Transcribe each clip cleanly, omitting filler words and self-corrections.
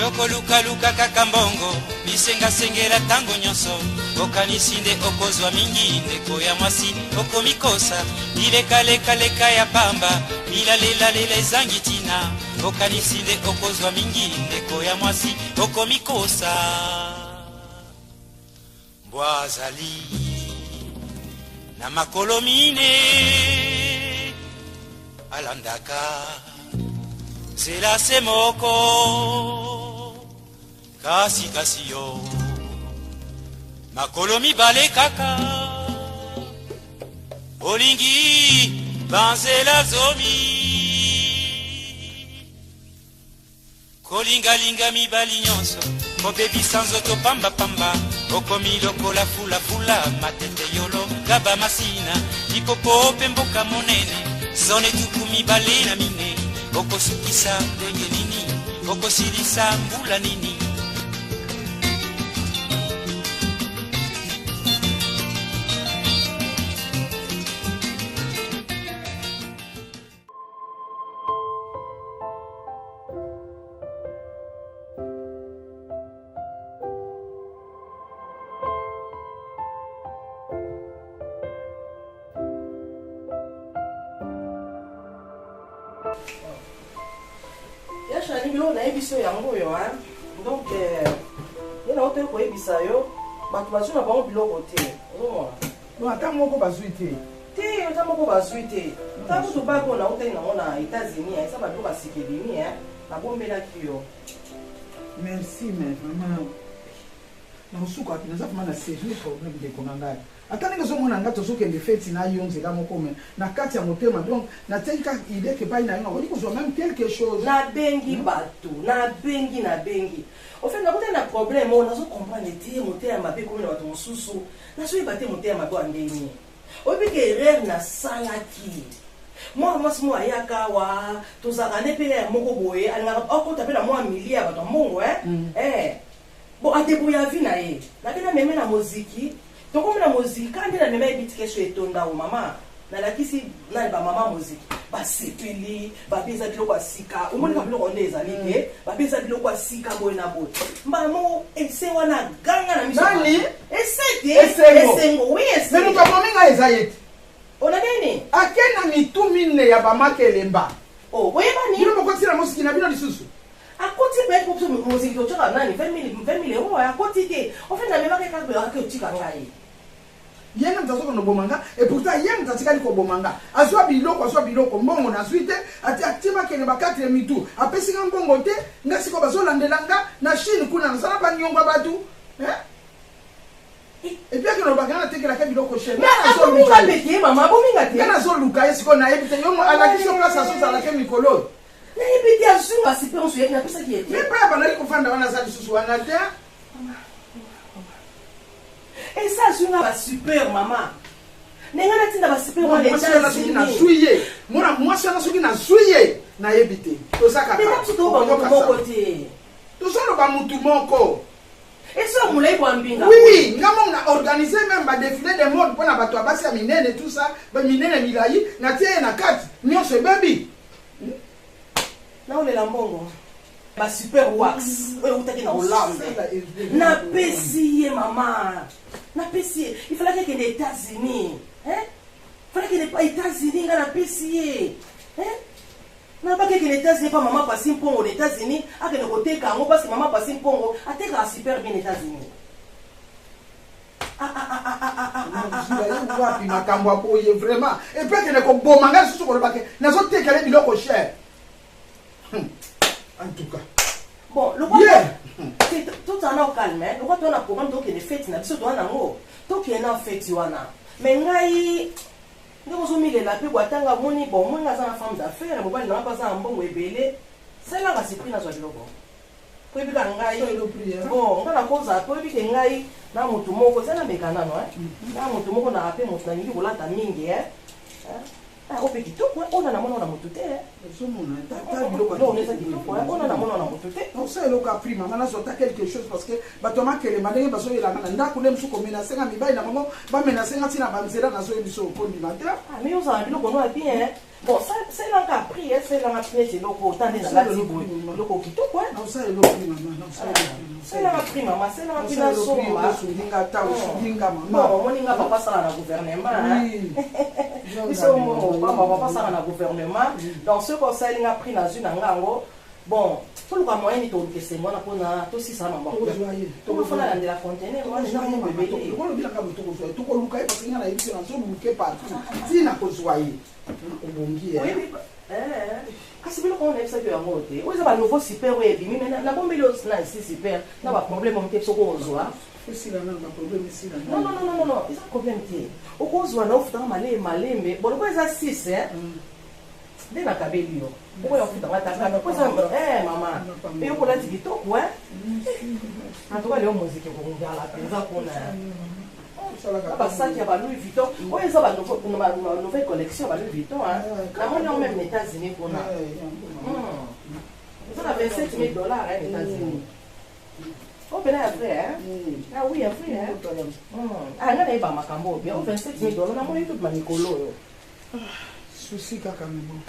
Yoko luka luka kakambongo bisenga sengela tango nyonso okanisinde okozwa mingi ndeko ya mwasi okomikosa ileka ya pamba milalelela ezangi tina okanisinde okozwa mingi ndeko ya mwasi okomikosa mbwazali na makolo mine alandaka zela se moko kasi yo makolo mibale kaka olingi banzela zomi kolingalinga mibali nyonso kobebisa nzoto pambapamba okomi lokola fulafula matete yolo gaba masina lipopo pe mboka monene zone tuku mibale na mine okosukisa ndenge nini okosilisa mbula nini na ebiso yango yo hein donc ina ote ko ebisa yo batu basu na bango biloko te ozomona no ata moko bazui te ata moko bazui te ta kutu bako na ote na ona États-Unis esa bato basikeli hein na bombela kiyo merci mais vraiment na usuka tunaza kama na sérieux problème de konanga ata ninga zo mona ngato soke le feti na yo nzela moko mais na kati ya motema donc na tenka idée que pas ina yo on dit qu'on même quelque chose na bengi bato na bengi au fait na kote na problème on azo comprendre te motema mabe comme na bato mosusu na so ibate motema mabe andeni obi ke erreur na salaki moi mo ayaka wa tozaka ne pe moko boye alanga okota pe na moi milia bato mbongo bon adebrouya vie na ye na bena meme na muziki donc comme la musique quand la meme ebiti kesho etonda o mama na lakisi na ba mama muziki ba sepeli ba beza biloko asika omoni ka biloko nde ezali te ba beza biloko asika boye na boye mbamo ese wana ganga na miso nani esengo oui esengo mais muka mominga ezayeti ona nini akena mitu mine ya ba makelemba oh boye bani bino mokotira musiki na bino lisusu akoti pe ko so musique to tshaka nani 20 euros akoti te en fait na mema ke ka be ka tshika ngai yena mtazo kono bomanga et pourtant yena mtatika liko bomanga azwa biloko mbongo na suite ati aktima kene ba 4 mitu apesinga mbongo te ngasi ko bazolandelanga na Chine kuna nasala ba nyonga batu et puis que no bagana tekela ka biloko cher mais abominga beti mama abominga te kana zo luka esiko na ebite yo ala kiso place aso la ke mikolo na ebiti asunga sipenso yena pesa ki ete mais pas banali kofanda wana za susu wana te et ça sunga ba super mama nenga na tinda ba super moi na suki na suye moi na suki na suye na ebite to saka ka to ba moko te to solo ba mutu moko et ça moulay bo ambinga oui ngamo na organiser même ba défilé de mode pour na bato abasi ya minene tout ça ba minene milai na tie na kati nyonso baby na ole la mbongo ba super wax oyo utaki na Hollande na pesi mama na pesi il fallait que les États-Unis fallait que les États-Unis na pesi na ba que les États-Unis pas maman passer pongo aux États-Unis a que ne côté kango parce que maman passer pongo a te ka super bien États-Unis wapi makambo apoye vraiment et puis que ne ko bomanga susu ko ba ke na zo tekele biloko cher en tout cas bon le quoi tout en au calme le quoi on a programme donc les fêtes na biso to na ngo to ki na fête wana mais ngai ndeko zo mile la pe kwatanga moni bon moi nga za femme d'affaires mo ba na pas za mbongo ebele sala ka sipri na zo biloko ko ebika ngai bon ngana koza ko ebike ngai na mutu moko sana bekana no na mutu moko na ape mutu na ngi kolata mingi ope kitoko ona na mona na mutu te ezomona tata biloko non on est kitoko ona na mona na mutu te on sait le cas prima mana zota quelque chose parce que bato makele madenge baso yela na ndako le msuko menacer nga mibai na bango ba menacer nga tina banzela na zo ebiso ko ndi matin mais on ça biloko no bien Bon, c'est là qu'a pris, c'est là qu'a pris, c'est loco, t'as des loco qui tout quoi. Non, ça est le prix, maman. C'est là qu'a pris, maman, c'est là qu'a pris la somme. Bon, mon inga papa ça na gouvernement. Ils sont papa ça na gouvernement. Donc ce conseil n'a pris dans une angango. Bon, tout le moyen est au que c'est moi pour na tout si ça m'a bon. Tout le faut la de la contenir, moi j'ai mon bébé. On le bien comme tout ça. Tout le cas parce qu'il y a une différence sur le partout. Si na ko soyer. Oui, kasi bilo qu'on est ça que amour té. Oui, ça va nouveau super oui, mais na bombe le na ici super. Na ba problème on te soko ozwa. Si la na problème ici là. Non, il y a problème té. O ko ozwa na ofuta malé mais bon ko ça 6 hein. Dès la cabello. Pourquoi on fait dans la table? Pourquoi ça maman. Et on peut la dire tout quoi. En tout cas, les musique qu'on regarde la présent qu'on a. Parce que ça Louis Vuitton. Oui, ça va une nouvelle collection à Louis Vuitton hein. Là on est même aux États-Unis qu'on a. Ça a $27 000 hein, aux États-Unis. Oh, ben après hein. Ah oui, après hein. Ah, on a pas ma cambo, bien $27 000. On a monté toute ma Nicolo. Souci kaka même.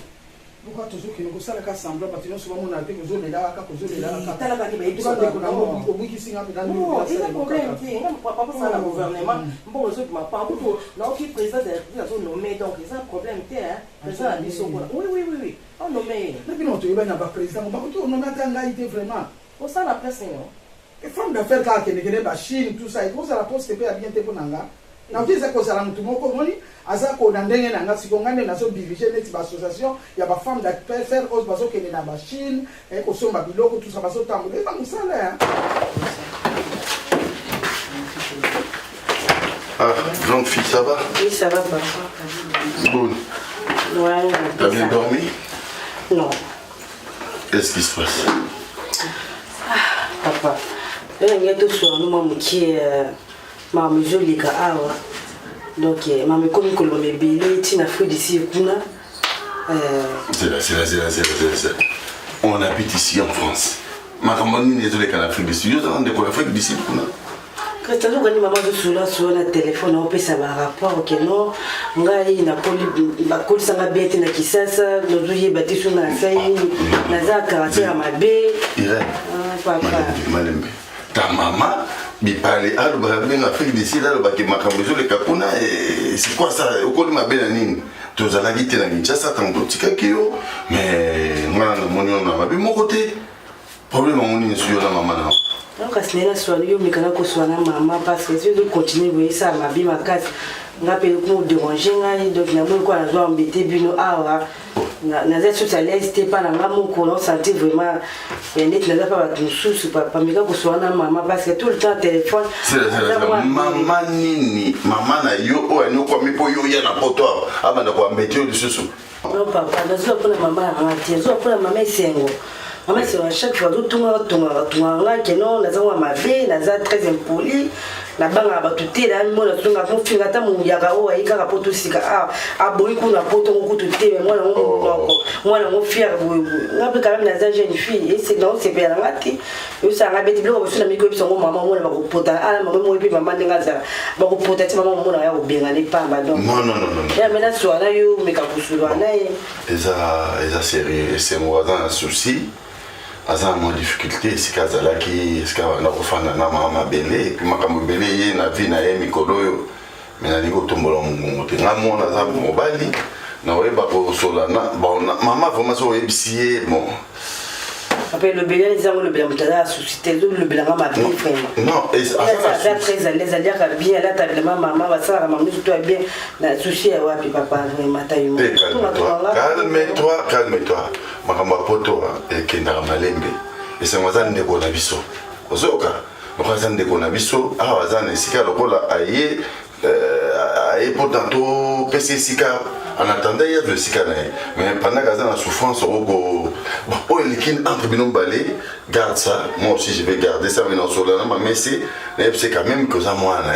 Pourquoi toujours que nous ça la semblant parce que souvent on a été que zone là ka kozone là ka tala ka ni ba ko na ko bu ki singa dans non il y a problème qui on papa ça le gouvernement bon les autres m'a pas beaucoup non qui président de sont nommé donc il y a un problème qui hein président a dit oui on nommé depuis non tu es bien pas président on pas tout nommé tanga été vraiment pour ça la presse non et femme d'affaires ka que ba Chine tout ça et comment ça la poste peut bien te ponanga na ukiza ko sala mtu moko moni aza ko na ndenge na ngasi ko ngane na so diriger net ba association ya ba femme d'affaires os baso kene na ba Chine et ko somba biloko tout ça baso tambo et ba musala Ah, grande fille, ça va? Oui, ça va, papa. Bon. Ouais. T'as bien dormi? Non. Qu'est-ce qui se passe? Papa, il y a tout sur nous, qui est ma jolie awa. Donc, ma comme que l'on est belé, tu n'as fait d'ici, c'est là. On habite ici en France. Ma camarade n'est pas en Afrique du Sud. On est en Afrique du Sud. Quand tu as maman sur le téléphone, on peut savoir rapport que non, ngai na poli sanga bete na kisasa, nozuye bati sur na sai, na za caractère à ma bé. Irène. Papa. Malembe. Ta maman mi parle à l'Afrique du Sud, alors que ma camarade le Kakuna, c'est quoi ça? Au cours de ma belle année. Tu as la guitare na Kinshasa, tu as un petit kakio, mais moi, on a mon côté. Problème, on est sur la maman. Donc, à ce moment-là, je suis maman parce que je dois continuer à voir ça, ma vie, ma casse. Je vais me déranger, donc je vais embêter Bino. Je suis à l'aise, je pas dans mon colon, sentir vraiment. Je ne sais pas de sous, pas maman parce que tout le temps, téléphone. C'est maman nini, maman na yo, ou elle nous comme pour yo, y a n'importe quoi. Ah, ben, d'accord, embêter le sous. Non, papa, je suis pour la maman, je suis pour la maman, c'est maman, c'est à chaque fois tout le monde que non, nous avons ma vie, nous sommes très impolis. La banque a battu là, moi, nous avons fait la mon yagao, et il a pas tout si à boire qu'on a pas tout thé, mais moi, on fier, on a quand même la jeune fille, et c'est non, c'est bien la matinée. Et ça a été bloqué, sur la micro, son maman, on va reporter, ah, maman, et puis maman, on va reporter, maman, on va bien aller pas, non. Non. Et maintenant, soit là, mais quand vous soyez là, et ça, c'est moi dans un souci. Aza mo difficulté sikazala ki ska na kufana na mama belé puis makambo belé ye na vie na ye mikolo yo mena liko tombola mungu te nga mona za mobali na weba ko solana bon mama vraiment so ebisier bon après le belé les amours le belé mutala suscité le belé ma vie frère non et ça ça très à l'aise à dire que bien là ta maman va ça maman toi bien na souci wa papa vraiment taille calme-toi makambo poto et kenda malembe et c'est moi ça ndeko na biso ozoka okoza ndeko na biso awa za na sika lokola aye pourtant to pesi sika en attendant il y a de sika na mais pendant que ça na souffrance oh likin entre bino balé garde ça moi aussi je vais garder ça mais non sur la mais c'est quand même que ça moi na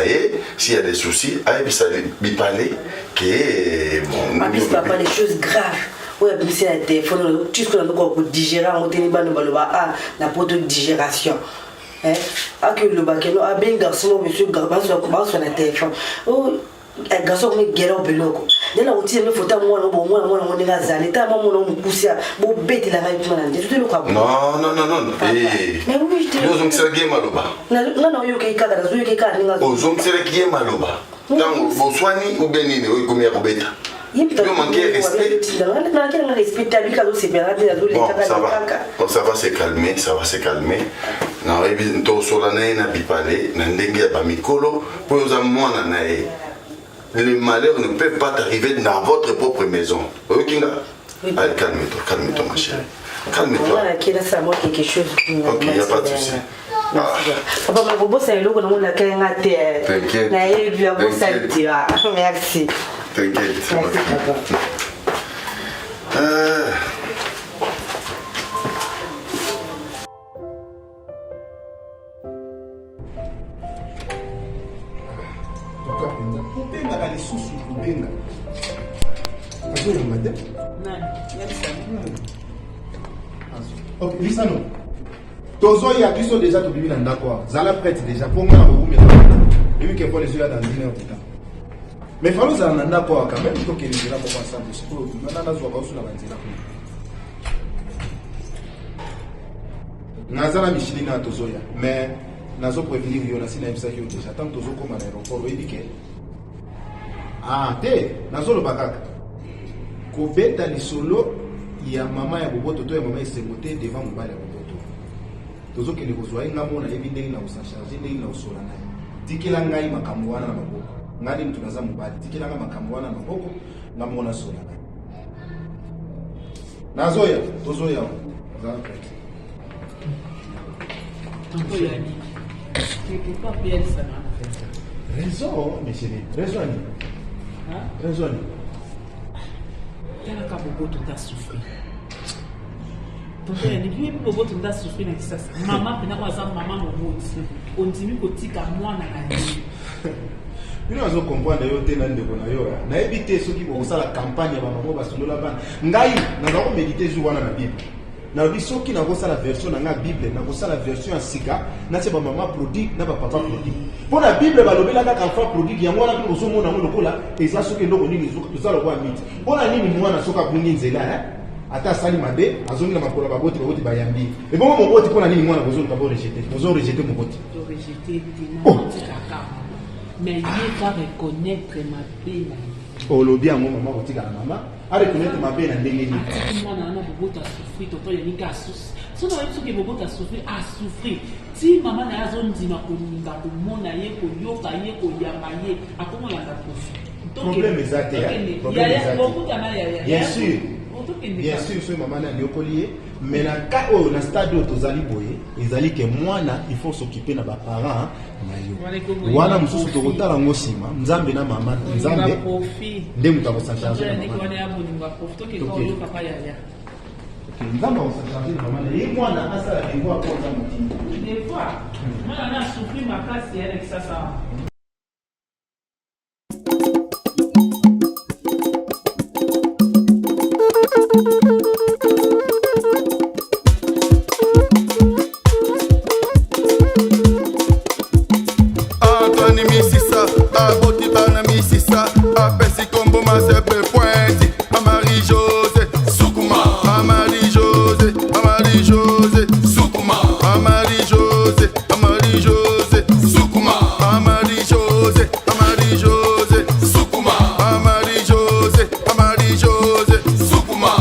s'il y a des soucis aye ça bi parler que bon on pas des choses graves. Oui, c'est un téléphone, tout ce qu'on a digérer, on a n'importe quelle digération. Ah, que le bac, ah, bien, garçon, monsieur, garçon, sur le téléphone. Oh, un garçon, on est guéri au bureau. ndela utie me fota mwana mwana ndinga zali ta mwana mukusia bo beti la ngai tuma nde tuto lokwa non mais oui je te yo zongisa game maloba non yo ke kaka zo yo ke kaka ninga o zongisa game maloba tango boswani ou benine o komia kobeta yo manquer respect bon ça va se calmer na rebi to sola na bipale na ndenge ya bamikolo po yo za mwana na ye. Le malheur ne peut pas t'arriver dans votre propre maison. Ok, allez, calme-toi, ma chérie. Calme-toi. Ok, il n'y a pas de souci. Papa, ma bobo, c'est le nom de la T'inquiète. Merci. T'inquiète. Ok, Lissano. Tozo y a biso déjà to bibi na ndako. Zala prête déjà pour moi na boumia. Et puis qu'il faut les yeux dans 1 heure de temps. Mais fallo za na ndako quand même to que les là pour passer de ce pour na na zo ba usula banzela. Nazala Michelina tozo ya. Mais nazo prévenir yo na sina ebisa yo déjà tant tozo comme à l'aéroport oui que te nazo lo bakaka. Ko beta li solo ya mama ya boboto to ya mama esengote devant mobali ya boboto tozo kele kozwa inga mona ebi ndenge na usa charger ndenge na usola naye tikela ngai makambo wana na maboko ngani mtu naza mobali tikela nga makambo wana na maboko nga mona sola naye nazoya tozoya za prête Antoya ni quelque part bien ça na raison monsieur raison raison Tela ka boboto ta souffrir. Tonto ya ni boboto ta souffrir na kisasa. Mama pena kwa za mama moboti. Ondimi kotika mwana na ni. Bino azo comprendre yo te na ndeko na yo. Na ebite soki bo sala campagne ba mama ba solola bana. Ngai na za ko méditer jour wana na Bible. Na bi soki na ko sala version na nga Bible, na ko sala version ya sika, na se ba mama produit na ba papa produit. Pour la Bible balobela ka enfant produit yango wana ko so mona ngo lokola eza soki ndoko nini zo lo kwa miti. Pona nini mwana soka bungi nzela ata sali mabe azongi na makola baboti bayambi. Et bon mon boti pona nini mwana bozo ka bo rejeter. Bozo rejeter mon boti. To rejeter kaka. Mais il va reconnaître ma peine. Oh lo bien mon maman kotika na mama, a reconnaître ma peine na ndenge ni. Mwana na boboto souffrir toto ya nika sus. So na yesu ke boboto souffrir a souffrir. Si mama na yazo ndima ko ninga ko mona ye ko yoka ye ko yamba ye akoma la profit. Problème exact. Bien sûr. Bien sûr, ce maman na liokolié, mais na ka o na stade tozali boye, ezali ke mwana il faut s'occuper na ba parents na yo. Wana mususu to kotala ngosima, nzambe na mama, nzambe. Nde muta ko s'en charger. Nzambe ko s'en charger na mama. Et mwana asala devoir pour ça muti. Devoir. Mwana na souffrir makasi avec ça. Anthony Mississa, Aboti Bana Mississa, Apesi Combo Masepe Pointi, Amari José, Soukouma, Amari José, Amari José, Soukouma, Amari José, Amari José, Soukouma, Amari José, Amari José, Soukouma, Amari José, Amari José, Soukouma.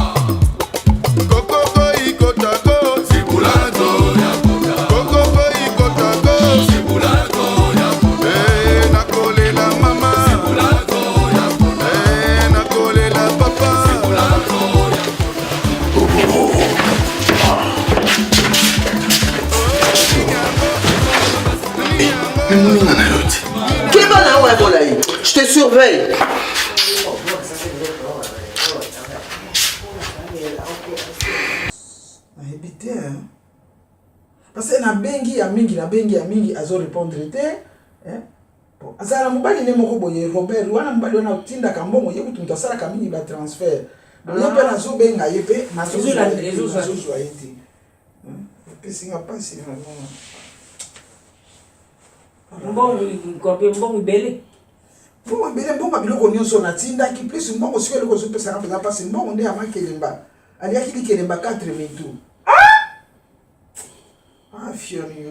Coco Ikotako, Sibulato, Coco Ikotako, Sibulato. Je te surveille. Habité, parce que na bengi ya mingi azo répondre te, hein? Bon, azala mobali ne moko boye Robert, wana mobali wana tinda kambongo ye kutu mtasala kamini ba transfert. Donc ye pe na zo benga ye pe na zo joyeti. Pe singa pasi na Mbongo belé. Bon, mais bon, biloko nyonso na tinda ki plus mbongo siko eloko zo pesa na pasi mbongo nde amakelemba. Ali akili kelemba 4 minutes. Ah, Fiori,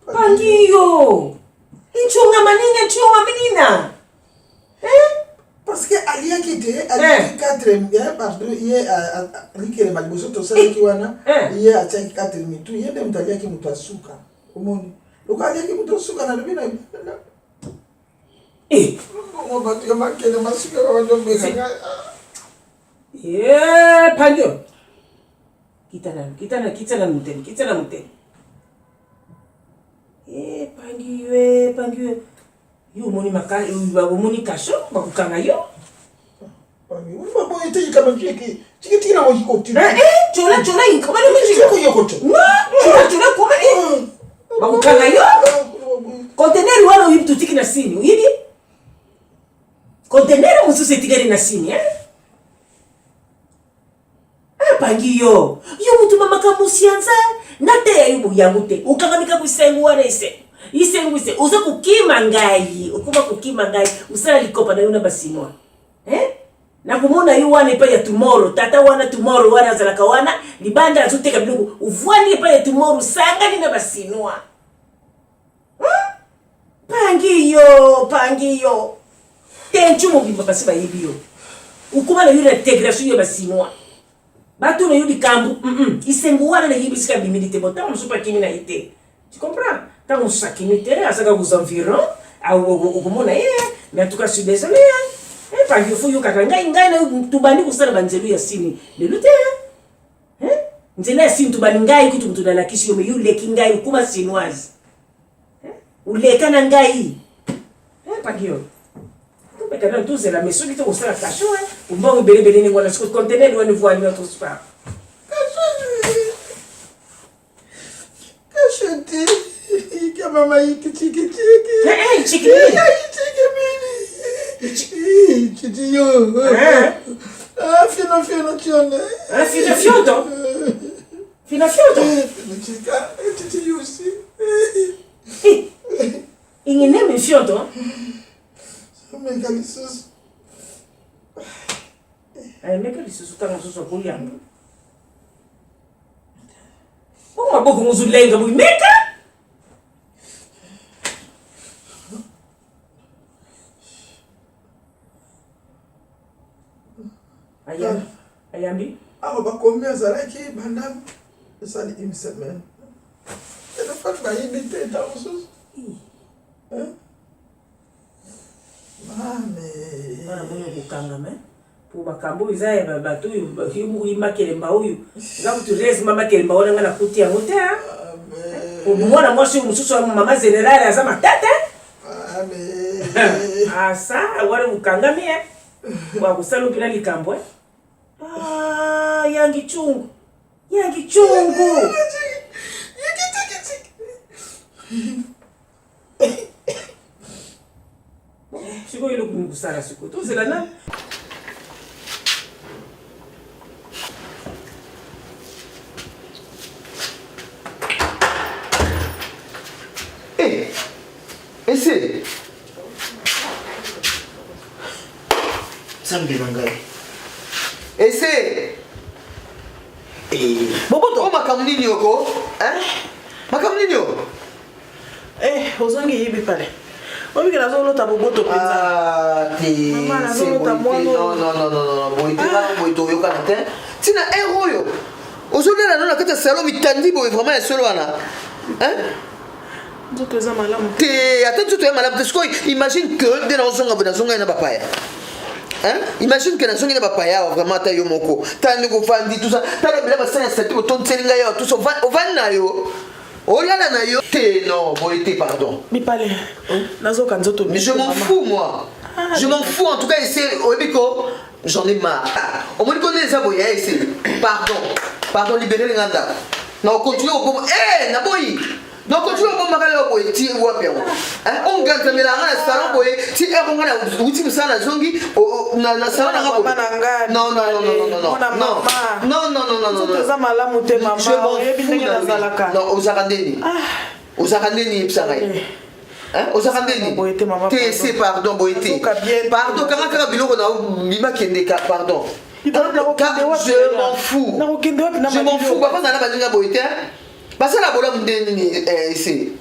Pangio. Ichunga menina. Parce que Ali a quitté, Ali 4 pardon, hier à Rikele Maliboso to sala ki wana, hier a tchaki 4 minutes, hier dem talia ki mutasuka. Omoni. Lokalia ki mutasuka na lobina. On va te marquer le masuka wa ndombe nga. Pangio. Kitana muteni. Pangio. Yo moni makali moni kasho bakukanga yo. Mama ite kama chiki na wajikoti. Chola inkomani mimi yokoto. Chola komani. Bakukanga yo. Container wala uyibu tutiki na sini. Uyibi? Container mususu tigari na sini, Pangio. Yo mutu mama kamusianza. Nate ya yubu yangu te. Ukangamika kusengu wana ise. Isengwise uza kukima ngai ukuma kukima ngai usala likopa na yuna basinwa na kumona yu wana ipa ya tomorrow tata wana tomorrow wana zalaka wana libanda azuteka bilugu uvwani ipa ya tomorrow sanga nina basinwa Pangio tenchu mo bimba basi bayibiyo ukuma na yuna integration ya basinwa batu na yudi kambu isengu wana na yibisika bimilite bota msupa kimi na ite tu comprends? Quand on s'acquimite, à ça vous environ, à Ogomona, mais en tout cas, je suis désolé. Parce qu'il faut que tu bandes pour ça, le Yassini. Le lutte, Nzela Sin tu bangai, que tu la question, mais you lekingai, ou comme chinoise. Ou les canangai. Pas que mais quand tout c'est la maison qui te au la cachot, ou bon, belé, voilà, ce que contenait, doit nous voir notre sport. Cachoti. Mama chiki. Chiki yo. Fino tione. Fino fioto. Chica, chiki yo si. Ingene me fioto. Megalisus. Megalisus tanga susu kulianga. Uma boku muzulenga buimeka. Ayambi? Ba combien ça là qui bandam? Ça dit une semaine. Et le fait bah il était dans le sous. Mwana kukanga me. Pour makambo izaya babatu yu makelemba uyu. Ngabu turezi mama kelemba wana ngana kuti ya ngote ha. Mwana mwasi umususu wa mama generale azama tata. Asa wale mukanga me. Wa kusalo pila likambo yangi chungu. Siko yelo kumugusala siko. Tuzela na. Esse. Sangue mangai. Esse. Boboto. Oh makamnini yoko. Makamnini yoko. Ozangi yibi pale. Omi que nazo lota boboto penza. Mama nazo lota mwana. Non. Boito yoka na te. Tina héros. Aujourd'hui là na kata salon mitandi bo vraiment ya solo wana. Nzoto za malamu. Attends tu es malade parce que imagine que de nazonga na papaya. Imagine que nazonga na papaya vraiment ta yo moko. Tandi ko fandi tout ça. Tala bila basana sati ko tontelinga yo tout ça van na yo. Olala na yo. Non, boité pardon. Mi pale. Nazo kanzoto. Mais je m'en fous moi. Je m'en fous en tout cas c'est Obiko. J'en ai marre. Au moins connaît ça boya ici. Pardon libérer les ganda. Non continue au bon. Na boy. Donc continue au bon makala boy ti wapi on. On gagne mais la salon boy ti ngana uti musala zongi na sala na mama nanga non toza malamu te mama oyebi ndenge nazalaka non ozakandeni psangai ozakandeni TC pardon boyete pardon kaka biloko na bima kendeka pardon je m'en fous papa na bazinga boyete basala bola mundeni ici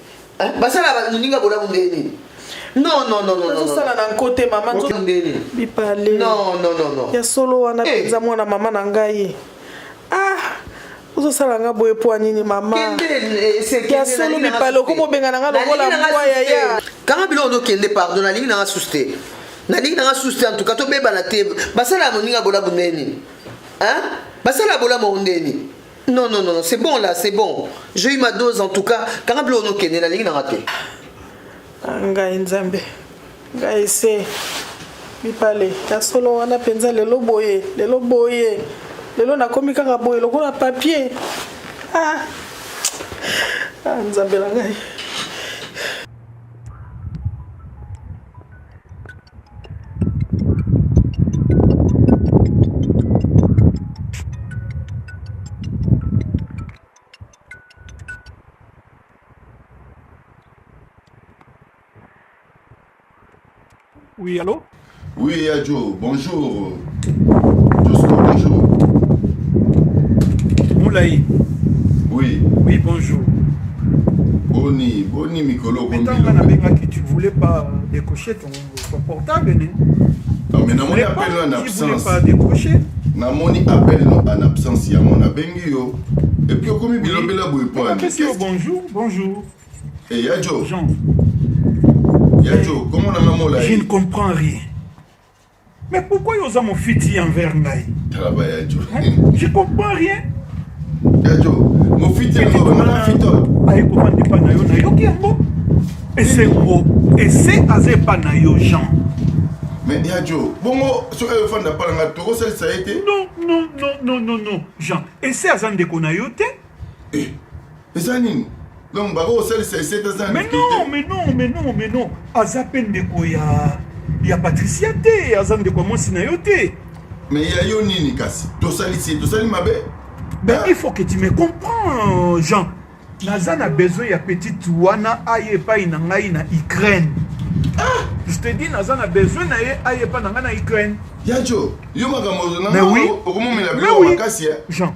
basala ninga bola mundeni non sala na côté maman bipale non ya solo wana penza mwana mama na ngai uzosala nga boye po nini mama ya solo bipale komo benga na nga lokola mwa ya kanga bilo no kende pardon na lingi na suste en tout cas to beba na te basala moninga bola bundeni basala bola mondeni non c'est bon là c'est bon j'ai eu ma dose en tout cas kanga bilo no kende na lingi na te ngai nzambe ngai se bipale ya solo wana penza lelo boye lelo nakomi kaka boye lokola papier nzambe na ngai Oui, allô? Oui, Adjo, bonjour. Josko, bonjour. Moulaï. Oui. Oui, bonjour. Boni, Mikolo, mais tant que tu ne voulais pas décocher ton portable, non, mais non, mon appel en absence. Tu ne voulais pas décocher? Non, mon appel en absence, il y a mon abengio. Et puis, comme il y a bonjour. Et Yadjo. Jean. Yadjo, comment on a maman là? Je ne comprends rien. Mais pourquoi ils ont mon fiti envers moi? Je comprends rien. Yadjo, mon fiti envers moi, fitol. Aïe, comment tu pas naïo naïo qui est beau? Et c'est beau. Et c'est assez pas naïo Jean. Mais Yadjo, bon, sur le fond de la parole, tu sais ça a été? Non, Jean. Et c'est assez de konaïo te? Eh, Zanine. Donc, mais non. Azapen de quoi il y a Patricia T, Azan de quoi moi sinayote. Mais il y a Yonini Kassi. Tu sali mabe. Ben il faut que tu me comprends, Jean. Nazan a besoin de petite wana aye pa inangai na Ukraine. Je te dis Nazan a besoin na aye pa na Ukraine. Yadjo, yo magamozo na. Mais oui. Jean.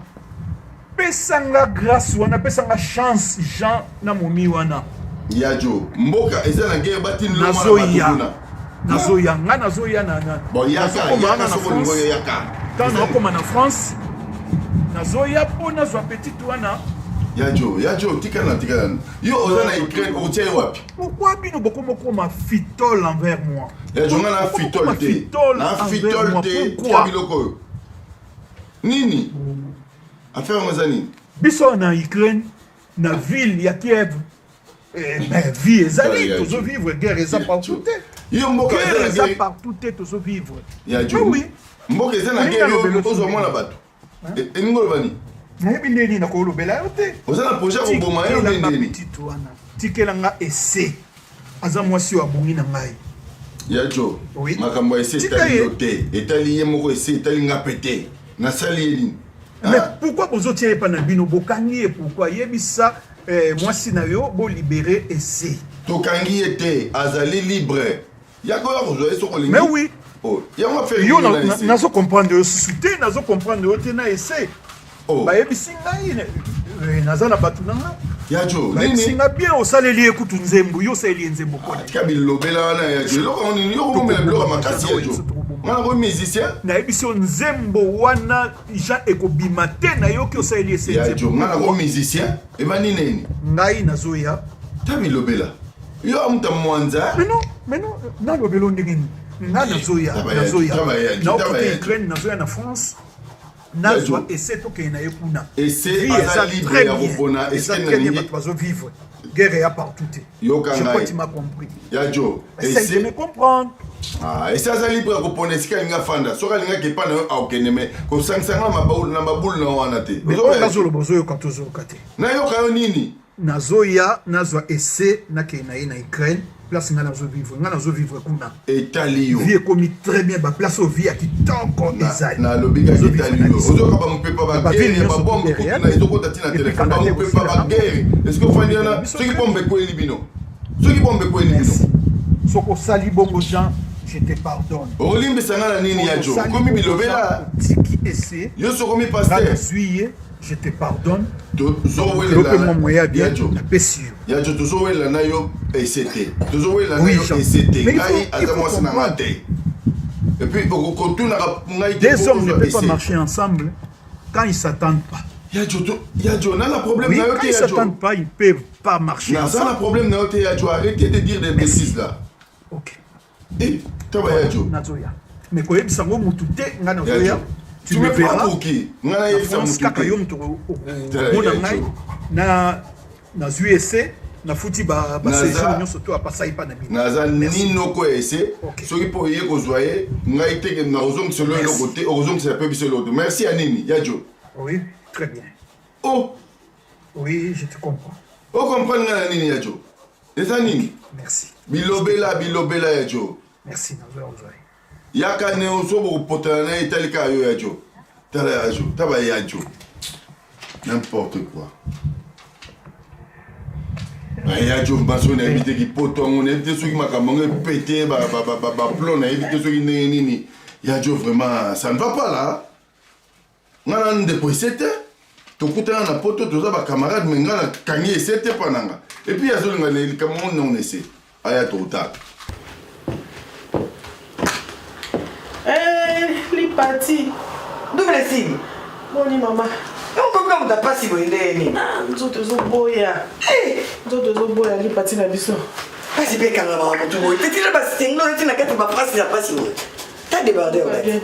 Pesanga grâce wana pesanga chance Jean na momi wana. Yadjo, mboka eza na guerre batine lo nazoya na bon yaka dans na France nazoya pona zo petite wana. Yadjo tika na yo oza na Ukraine o tie wapi? Pourquoi bino boko ma fitole envers moi? Yadjo na fitole te kabiloko nini affaire mazani biso na Ukraine na ville ya Kiev vie ezali tozo vivre guerre eza partout yo mboka eza partout tozo vivre oui mboka eza na guerre yo ozo mona bato eningo bani nayebi ndeni na kolobela yo te oza na projet ko boma yo ndeni tikelanga ese aza mwasi wa bongi na ngai Yadjo makambo ese etali yo te etali ye moko ese etali nga pete nasali yeni. Mais pourquoi vous êtes pas dans bino bokangi et pourquoi yebisa moi si na yo bo libérer essayer to kangi était azali libre yako ya rejoindre sur mais oui oh ya ma fait yo nazo comprendre souté nazo comprendre te na essayer oh ba yebisi ngai nazana batu nanga Yadjo nini singa bien osaleli ekutu nzembo yo saleli nzembo ko kabilo bela na Yadjo loko on yo ko mela bloka makasi Yadjo mwana ko musicien na ebiso nzembo wana ja ekobima te na yo ki osaleli ese Yadjo mwana ko musicien e bani nini ngai nazoya kabilo bela yo amuta mwanza mais non na lobelo ndingini nga nazoya na okite Ukraine nazoya na France nazwa ese toke na ekuna ese eza libre ya kopona ese na ni bazo vivre guerre ya partout yo kanga je crois que tu m'as compris Yadjo essaye de me comprendre ese eza libre ya kopona esika linga fanda soka linga kepa na yo aokende me kosangsanga mabaulu na babulu na wana te nazolo bozoyo katozo kate na yo kayo nini nazoya nazwa ese na ke na Ukraine place nga nazo vivre kuna etali yo vie ekomi très bien place au vie kitoko ezali na lobika etali yo ozoka ba mupepa ba guerre ba bombe ko na ezokota tina téléphone ba mupepa ba guerre est-ce que fani na soki bombe ko elibino soko sali bongo Jean je te pardonne olimbisa nga na nini ya jo komi bilobela tiki ese yo soko mi pasteur je te pardonne tozowela moya bien na pesi ya jo tozowela na yo ECT tozowela na yo ECT ngai aza mwasi na nga te et puis okotuna ngai des hommes ne peuvent pas marcher ensemble quand ils s'attendent pas. Yadjo, n'a le problème. Oui, quand ils ne s'attendent pas, ils ne peuvent pas marcher ensemble. N'a le problème, Yadjo, arrêtez de dire des bêtises là. Ok. Eh, tu vas Yadjo. Mais quand il y a un tout Yadjo, tu me verras. Na USA na futi ba séjour nyonso to apasai pa na bino. Naza nino ko ese. Soki po ye ko zoye, ngai teke na ozong selo le côté, ozong c'est peu biso l'autre. Merci Anini, Yadjo. Oui, très bien. Oh. Oui, je te comprends. Oh, comprendre na Nini Yadjo. Et Anini. Merci. Bilobela Yadjo. Merci Nazo. Yaka ne oso bo potana italika yo Yadjo. Tala Yadjo, taba Yadjo. N'importe quoi. Yadjo baso na éviter qui poto on éviter ceux qui makamanga pété ba plomb na éviter ceux qui nini. Yadjo vraiment ça ne va pas là. Ngana ndepo c'était tokuta na poto toza ba camarade menga kangi c'était pananga. Et puis yazo ngana likamon non essaie. Aya tota. Li parti. Double signe. Boni maman. On comprend que tu n'as pas si bon idée. Nous autres sommes boya. Nous autres sommes boya, li parti na biso. Pas si bien quand même on tout boy. Tu n'as pas si non, tu n'as qu'à te pas passer ça pas si bon. T'as débordé en fait.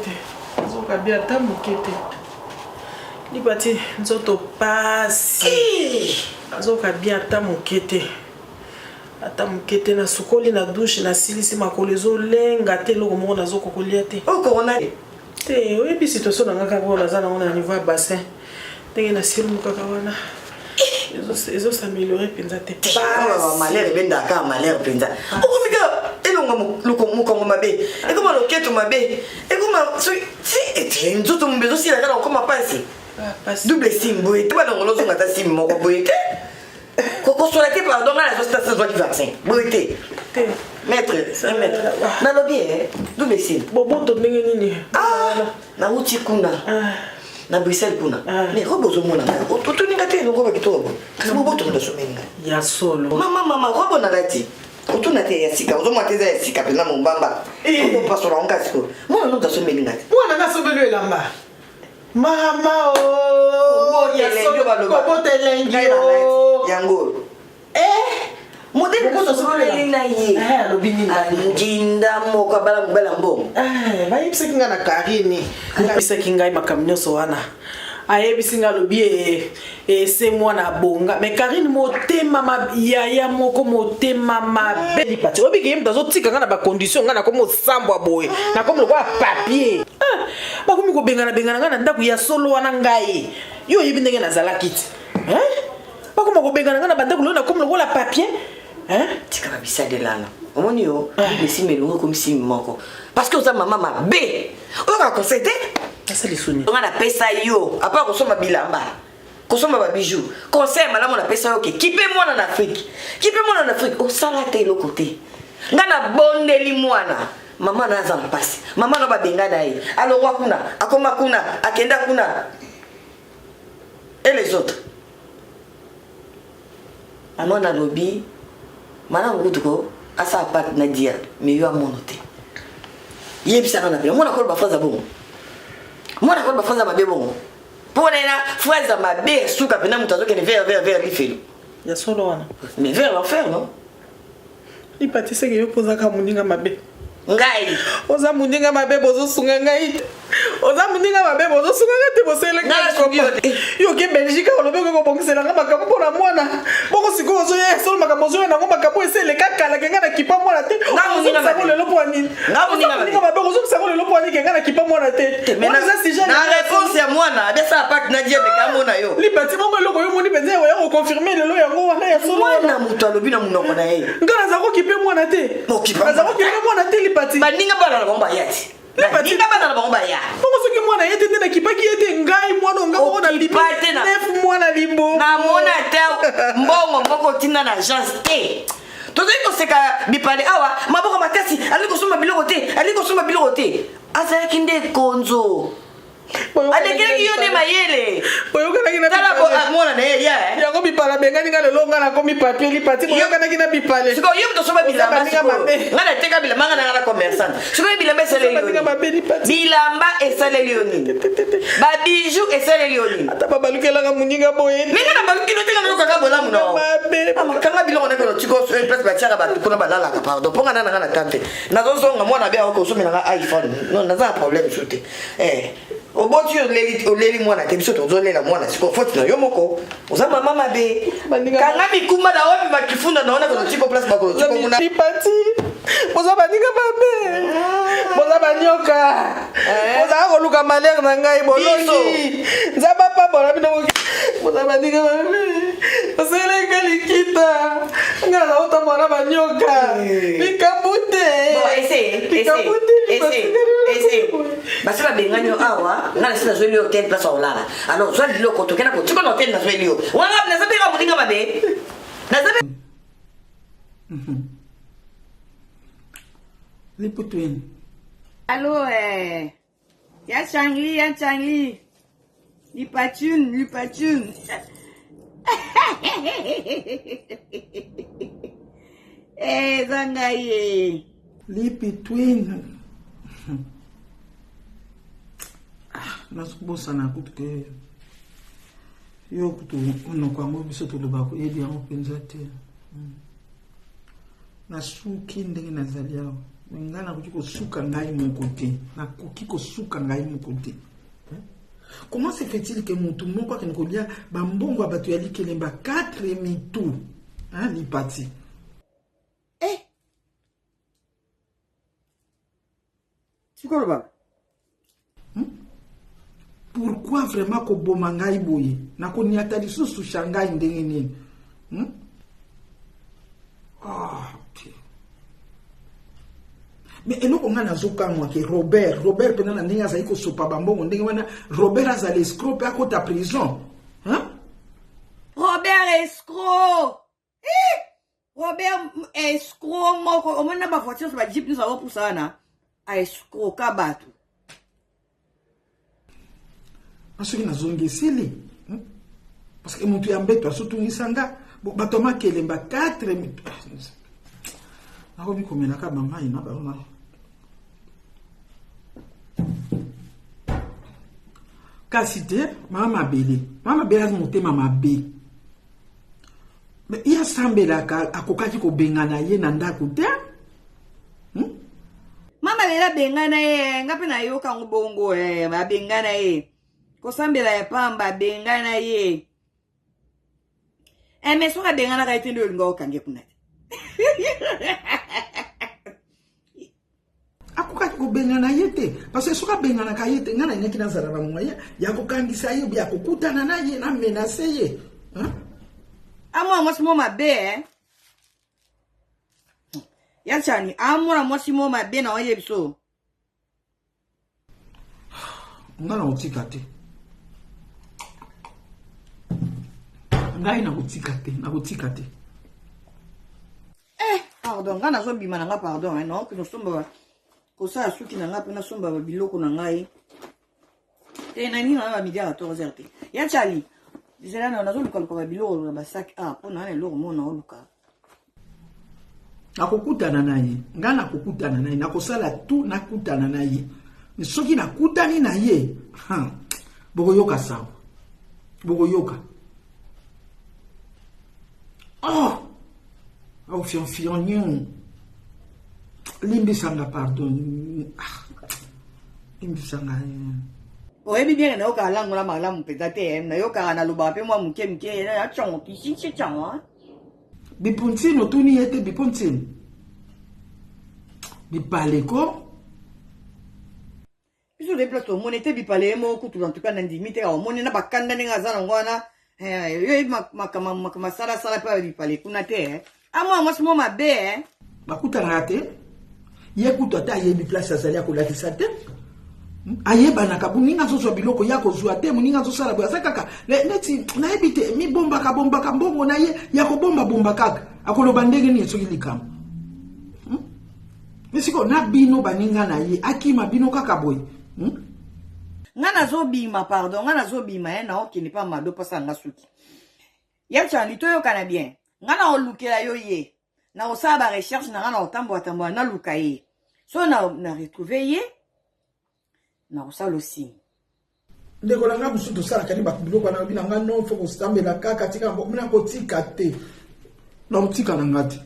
Nous avons bien ta moquette. Li parti nous autres passe. Nous avons bien ta moquette. Ata mukete na sukoli na douche na silisi makolezo lenga te loko mo na zoko kolia te. O corona. Te oyebi situation na ngaka ko na zana na niveau bassin. Tenge na siru mukaka wana. Ezo s'améliorer penza te. Malheur benda ka malheur penza. O komika elonga loko mabe. E koma loketo mabe. E koma si nzoto mbezo si la kala koma pasi. Double sim boy. Tu vas dans l'autre ngata sim moko boy. Koko sur la tête pardon na la station de vaccin. Boité. Maître, maître. Na lobby double sim. Bobo to ndenge nini? Na uti kuna. Na Bruxelles kuna. Mais robo zo mona. O to ninga te no robo kitobo. Kasi bobo to ndo somenga. Ya solo. Mama robo na gati. O to na te ya sika, o to mateza ya sika pena mumbamba. O paso la onga siko. Mona no ta somenga. Mona na sobelo elamba. Mama oh, ya solo ko botelengi yango. Modèle ko so lina yi. Lobini na njinda moko bala mbongo. Ba yipse kinga na karini. Ngapise kinga makamnyo so wana. Ayebisi nga lobi se mwana bonga. Mais Karine motema yaya moko motema mabe. Li pati obi ke mtazo tika nga na ba condition nga na komo sambwa boy. Na komo lokwa papier. Ba komi ko bengana nga na ndaku ya solo wana ngai. Yo yebi ndenge na zala kiti. Ba komo ko bengana nga na bandaku lo na komo lokwa papier. Tika ba bisa de lana. Omoni yo, bi simelo ko misi moko. Parce que oza mama mabe. O ka conseiller ça les souvenirs. On a pesa yo, à part kosoma bilamba. Kosoma ba bijoux. Conseil malamu na pesa yo ke kipe mwana na Afrique. Kipe mwana na Afrique au salate le côté. Ngana bondeli mwana. Mama na za mpasi. Mama no ba bengana yi. Alors wa kuna, akoma kuna, akenda kuna. Et les autres. Amona lobby. Mana ngutuko asa pat na dia, mais yo amonote. Yebisa kana pe. Mona ko ba faza bongo. Mwana kwa bafanza mabe bongo. Pona ina faza mabe suka pena mutazo ke vers lifeli. Ya solo wana. Mais vers l'enfer non? Li patise ke yo poza ka muninga mabe. Ngai. Oza muninga mabe bozo sunga ngai. Oza muninga mabe bozo sunga ngate bosele ngai. Yo ke Belgique o lobe ko bongisela nga makambo pona mwana. Boko siko ozo ya solo makambo zo na ngo makambo esele kakala ke ngana kipa mwana te. Nga muninga mabe. Lelo po nini? Nga muninga mabe. Nga mabe bozo kusako le point que ngana kipa mwana te. Mais na réponse ya mwana, de ça pas que Nadia de kamona yo. Li bâtiment mo loko yo moni penza ya confirmer le lo yango wana ya solo. Mwana mutu alobi na munoko na ye. Ngana za ko kipe mwana te. Mo kipa. Za ko kipe mwana te li bâtiment. Ba ninga bana na bomba yati. Ninga bana na bomba ya. Bongo soki mwana yete te na kipa ki yete ngai mwana ngako na libi. Nef mwana limbo. Na mona te mbongo moko tinda na agence te. Tozali koseka bipale awa maboko makasi ali kosoma biloko te azalaki nde konzo adekeli yo nde mayele oyokanaki na tala mona na ye ya yango bipala bengani nga lelo nga nakomi papier lipati oyokanaki na bipale siko yo mutu osoma bilamba nga nateka bilamba nga nanga na commerçant siko yo bilamba esaleli yo bilamba esaleli yo nini babiju esaleli yo nini ata babalukelanga moninga boye ninga na balukilo te nga nalokaka bolamu no kanga biloko ndenge lotiko place batiaka bato mpona balalaka pardon mponga na nanga na tante nazozonga mwana be aoka osomelanga iphone non naza na problème su te oboti oleli mwana te biso tozolela mwana siko foti na yo moko oza mama mabe kanga mikuma na obi makifunda naona kolotiko place bakolotiko kuna lipati boza baninga mabe boza banyoka boza koluka malere na ngai bolongi nzaba pambola bino boza baninga mabe oseleka likita nga na ota mwana banyoka likambute ese basi babengani yo awa nga nasi nazweli yo hotel place olala alors zwa biloko tokenda kotika na hotel nazweli yo wanga nazabeka moninga mabe nazabe liputweni allo ya changi lipachun zangaye lipitwin nasukubosana kutu ke yo kutu unoko yango biso tolobaka oyebi yango mpenza te nasuki ndenge nazali awa me ngai nakoki kosuka ngai moko te nakoki kosuka ngai moko te comment se fait-il que motu moko akende kolia bambongo ya bato ya likelemba 4 mitu lipati sikoloba pourquoi vraiment koboma ngai boye nakoniata lisusu shangai ndenge nini mais eloko nga nazokamwa ke robert mpena na ndenge azali kosopa bambongo ndenge wana robert azali escroc mpe akota prison robert escroc moko omoni na bavoiture so bajip nyonso akopusa wana aescroka bato soki nazongeseli parce que motu ya mbeto asotungisanga bato makelemba 4 nakomi komelaka bamai na bama kasi te mama mabele azi motema mabe ye asambelaka akokaki kobengana ye na ndako te mama bele abengana ye nga mpe nayoka ngo bongo babengana ye kosambela ya pamba bengana ye mais soki abenganaka ye te nde olinga okange kuna te akokaki kobengana ye te parce que soki abenganaka ye te ngai nayinaki nazala na moye ya kokangisa ye ya kokutana na ye na menase ye amwana mwasi mo mabe ya chani amwana mwasi mo mabe na oye biso ngai nakotika te ngai nakotika te pardon nga nazobima na nga pardon non ke nosomba kosala suki na nga mpe nasomba babiloko na ngai te na nini na bamidi ya 14h te ya chali zela na nazolukaluka babiloko na basaki mpo na wana eloko mona oluka nakokutana na ye ngai nakokutana na ye nakosala tu nakutana na ye soki nakutani na ye bokoyoka sawa bokoyoka fion nyo limbisanga pardon limbisanga oyebi bien nayoka langola malamu mpenza te nayokaka nalobaka mpe mwa moke achongo kisinsi chango bipuntini otuni ye te bipuntini bipaleko biso de place to monete bi pale mo kutu en tout cas ndimite ka moni na bakanda ninga zana ngwana yo ma sala pa bi pale kuna te amo mo mabe bakuta rate ye kutu ata ye bi place azali ko lakisa te ayeba na kabuninga zo biloko ya ko zwa te muninga zo sala boya kaka neti na ebite mi bomba ka mbongo na ye ya ko bomba kaka akoloba ndenge ni esoki likama misiko na bino baninga na ye akima bino kaka boy ngana zo bima pardon ngana zo bima na okini pa mado pasa nga suki ya chandi to yo kana bien ngana olukela yo ye na osaba recherche na ngana otambo na luka ye so na retrouver ye na osala aussi ndeko na nga musutu sala kani biloko na bina nga non foko stambela kaka tika mbona ko tika te na utika na ngati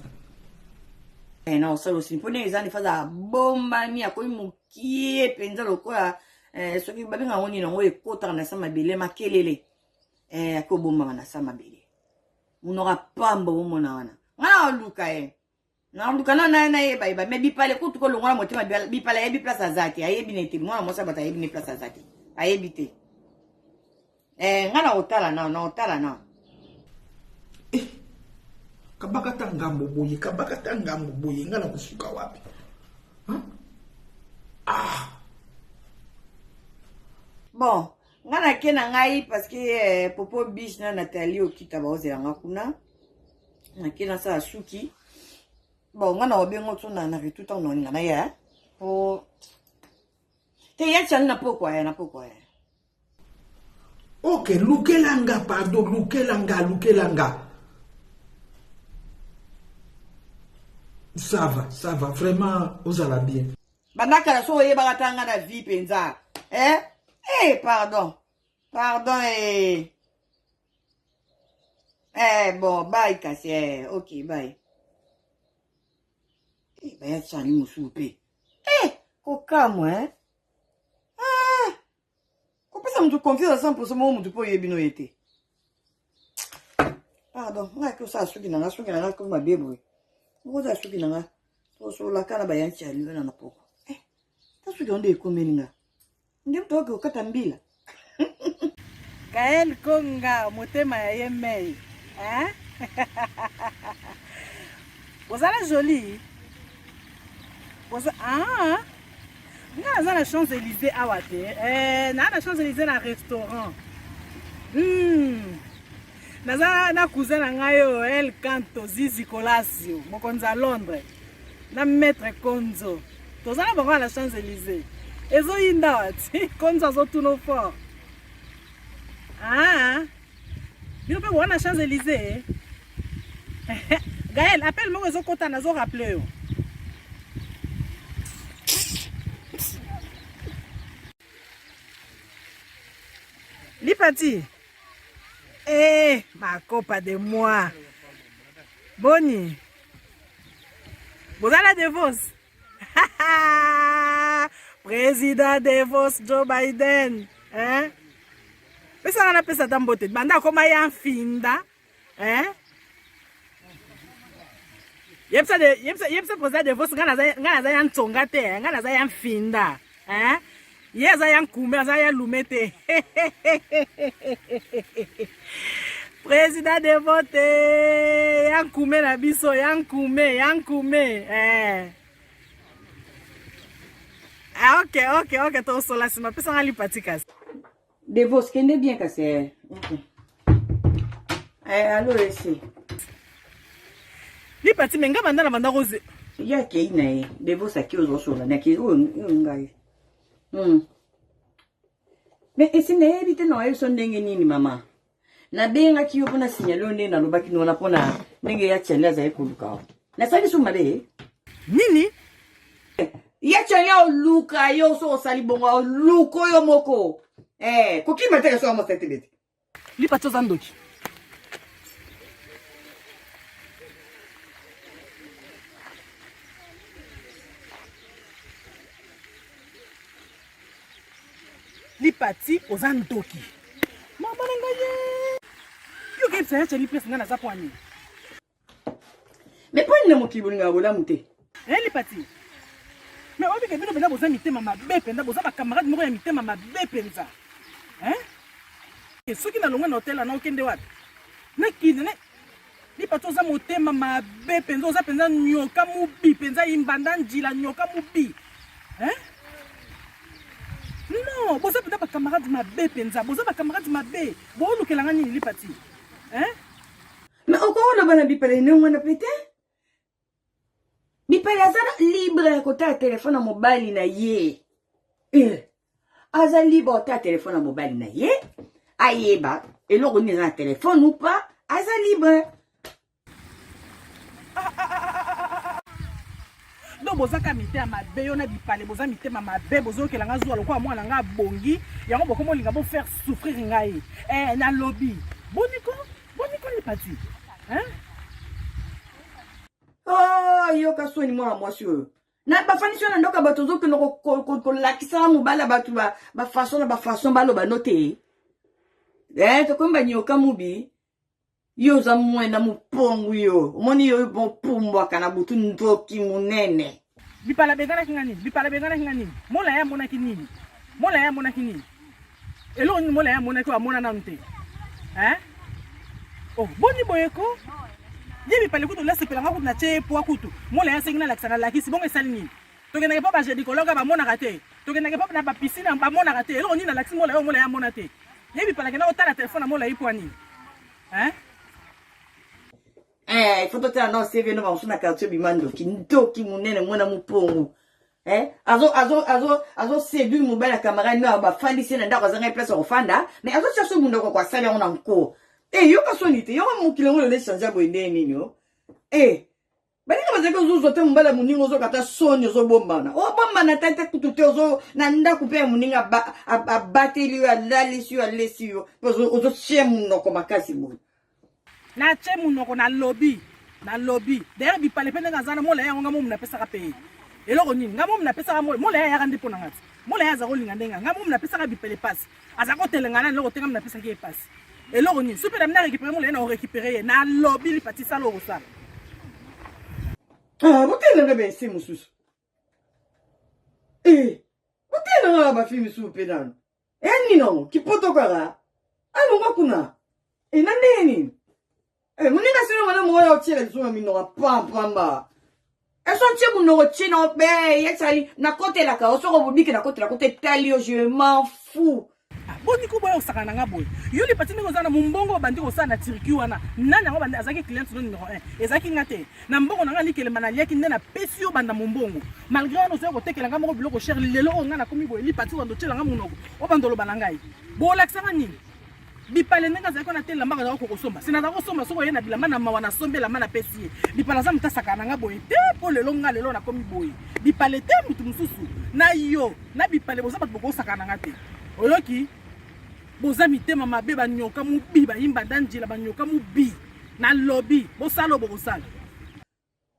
na osala aussi pone ezani faza bomba mi akoyi mukie penza lokola soki babenga ngoni nango ekota na sama bele makelele ako bomba na sama bele munora pamba omona wana ngana oluka na luka na ye ba me bipale kutu ko longola motima bipale ye biplace azaki ayebi nete mwana mosa bata yebi ne place azaki ayebi te ngana otala na kabaka tangambo boye ngana kusuka wapi bon ngana kena ngai parce que popo biche na Nathalie okita ba ozela ngakuna na kena sa suki bon ngana obengo tsona na tout en non ngana ya o te ya chana pokwa ya ok lukelanga pardon lukelanga ça va vraiment osala bien bandaka na so ye bakatanga na vie penza pardon bon bye kasi ok bye baya chani musupe kokamwe kopesa mtu confiance 100% mo mtu po yebino yete pardon ngai ko sa suki na ko mabebo ngoza suki na so la kana baya chani na poko ta suki onde ikomeninga ndi mtu wake ukata mbila Kael Konga motema ya yemei vous allez jolie nga na Champs-Élysées awate na Champs-Élysées na restaurant naza na cousin na ngayo El Canto Zizi Colasio mokonzi à Londres na maître Konzo tozana bango na Champs-Élysées ezoyinda wati Konzo azotuna fort bino mpe wana Champs-Élysées Gaël appelle moko ezokota nazo rappeler yo Lipati ma copa de moi Boni vous allez DeVos président DeVos Joe Biden pesa na pesa tambote banda koma ya finda yepsa président DeVos ngana za ya ntsonga te ngana za ya finda yeza ya nkume za ya lumete président DeVos ya nkume na biso ya nkume ok to sola sima pesa ngali patikas DeVos kende bien kase allo esi li pati menga banda rose ya ke ina DeVos akio sola na ke ngai mais esi na ebite no ayo ndenge nini mama na benga kiyo pona signalo nde na lobaki nona pona ndenge ya chanya za ekoluka na sali suma be nini ya chanya oluka yo so sali bongo luko yo moko kokima teke so amo tetebeti li pato zandoki li pati ozandoki mama ngaye yo ke psa ya li place ngana za pwani mais poni na mokibo nga bola mute li pati mais obi ke bino bena boza mitema mabe penza boza ba camarade moko ya mitema mabe penza soki na longwe na hotel na okende wapi nakine ne lipato oza motema mabe penza oza penza nyoka mubi penza imbanda njila nyoka mubi non boza penza ba camarade mabe penza boza ba camarade mabe boolukelanga nini lipati mais okolo bana bipale ne ngwana pete bipale azana libre kota telefone mobile na ye aza libre kota telefone mobile na ye ayeba eloko ni na telefone ou pas aza libre do bozaka mitema mabe yo na bipale boza mitema mabe bozokelanga zuwa lokwa mwana nga bongi yango bokomo linga bo faire souffrir ngai na lobby boniko lipati oh yo kasoni mwana mwasi oyo na bafanisio na ndoka bato zokende kolakisa mobala bato bafason baloba no te tokoyemba nyoka mubi yo za mwenda mopongu yo omoni yo bopumbwaka na butu ndoki munene bipala benganaki nga nini mola ya monaki nini eloko nini mola ya monaki amona nanu te oh boni boyeko ye bipale kutu lesepelanga kutu na tie poa kutu mola ya sengi na lakisa na lakisi bongo esali nini tokendake mpo bagédicologue bamonaka te tokendake mpo na bapisine bamonaka te eloko nini na lakisi mola ya mona te ye bipala kenda otala telefone na mola ye poa nini il faut totala na CV no bamusu na quartier bimandoki ndoki munene mwana mupongu azo séduire mobile camarade no bafandisi na ndako azanga place ofanda mais azo chercher mundoko kwa sala ona nko yo kasoni te yo mukile ngolo le changer boende nini yo balinga bazaka zuzo te mbala muningo zo kata soni zo bombana bombana tata kututé zo na ndako pe muninga abateli yo alisi yo ozo chie munoko makasi bo na che munoko na lobby d'ailleurs bipale pende ngazana mola yango ngamo muna pesa ka pe eloko nini ngamo muna pesa ka mola ya kandi pona ngati mola ya za ko linga ndenga ngamo muna pesa ka bipele passe azako telengana eloko tenga muna pesa ki passe eloko nini super na récupérer mola na récupérer na lobby li patisa lo sala botele ngebe si mususu botele ngaba ba fi mususu pe nano nino kipoto kara alonga kuna nandeni muninga sino mwana mwana otile zuma minora pamba eso tie munoko chino be yetsali na kote la ka osoko bubiki na kote talio je m'en fous boni ko boyo sakana nga boy yo li patini ko zana mumbongo bandi ko sana tiriki wana nani ngo bandi azaki client no numéro 1 ezaki ngate na mbongo nanga likele mana liaki ndena pesio banda mumbongo malgré no zo ko tekela nga moko biloko cher lelo nga na komi boy li pati wando tela nga munoko o bandolo banangai bo laksanga nini bipale nenga zako na tela mbaka ko kosomba sina za kosomba soko yena bilamba na mawana sombela mana pesi bipala za mutasaka nanga boy te po lelo nga lelo na komi boy bipale te mutu mususu na yo na bipale boza bato boko saka nanga te oyoki boza mitema mabe banyoka mubi bayimba danjila banyoka mubi na lobby bosalo bosala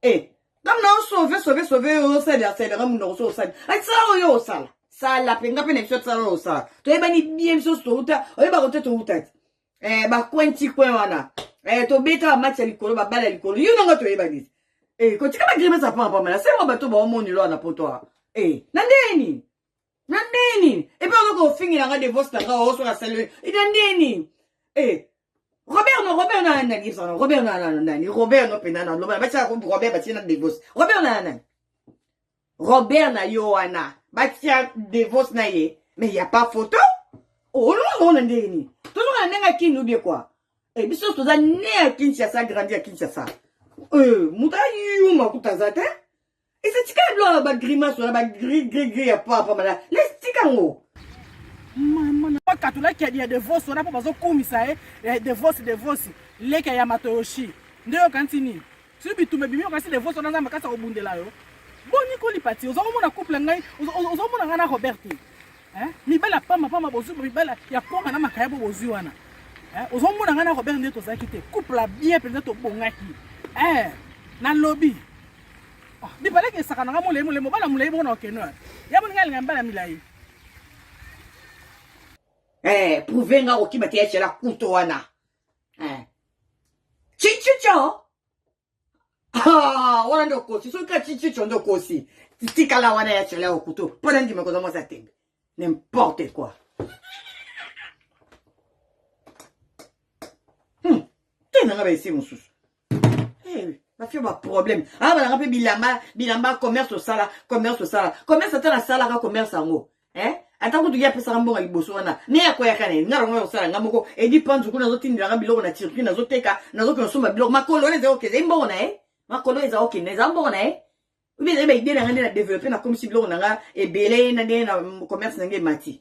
comme na sauver yo sala ramuno so sala atsao yo sala penga pene so sala sala to ebani bien so uta oyeba ko teto uta ba kwenti wana to beta match likolo ba bala likolo yo nanga to ebani ko tika ba grime sa pa mala sema bato ba omoni lo na poto nandeni et puis on va finir la divorce là sur la salle nandeni Robert na nani ça Robert no penana lo ba cha ko Robert ba tina divorce Robert na Yohana ba tia divorce na ye mais y a pas photo non nandeni toujours nanga kinu bien quoi biso to za ne Kinshasa grandi à Kinshasa muta yuma kutazate et c'est tika blo ba grimace ba gris ya papa mala les tika ngo mama na katula ki ya divorce na papa zo komisa divorce leka ya matoyoshi ndio kantini sibi tumebimio kasi divorce na nzamba kasa obundela yo boni ko lipati ozo mona couple ngai ozo mona ngana Robert mibala pama bozu mibala ya konga na makaya bozu wana ozo mona ngana Robert ndeto zaki te couple bien penza to bongaki na lobby bipale ke sakana nga molemo bala molei bona okeno ya boninga linga mbala milai prouver nga oki batia chela kuto wana chichicho Ah, wana ndo kosi. So ka chichicho ndo kosi. Tikala wana ya chela okuto. Pona ndime koza mwa tembe. N'importe quoi. Tena nga ba esi mususu. Ma fille ba problème. Ah ba nga pe bilamba commerce sala. Commerce atana sala ka commerce ango. Atako tu ya pesa mbonga liboso wana. Ne akoya kane. Ngaro sala ngamoko edi panzu kuna zotindira nga biloko na circuit na zoteka na zokona somba biloko makolo ne zeo keze mbona makolo eza okay ne za mbona Ubi zebe idée na ngane na développer na comme si biloko na nga ebele na ne na commerce na nge mati.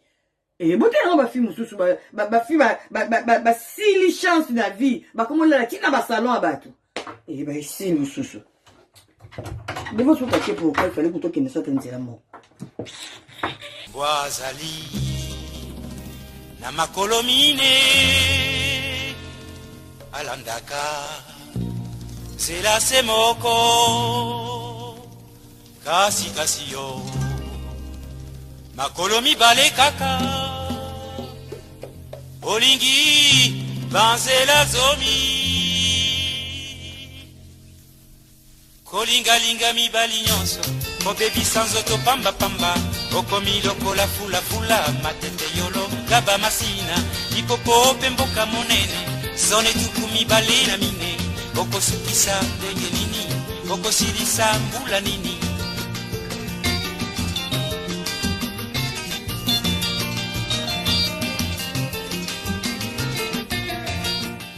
Bote na ba fille mususu ba fille ba sili chance na vie ba komo la tina ba salon abatu. Ba ici mususu. Devo so paquet pour quoi il fallait que ne soit nzela mo. Boazali na makolomine alandaka sela semoko kasi yo makolomi bale kaka olingi banzela zomi kolingalinga mibali nyonso kobebisa nzoto pambapamba okomi lokola fulafula matete yolo gaba masina lipopo pe mboka monene zone tuku mibale na mine okosukisa ndenge nini okosilisa mbula nini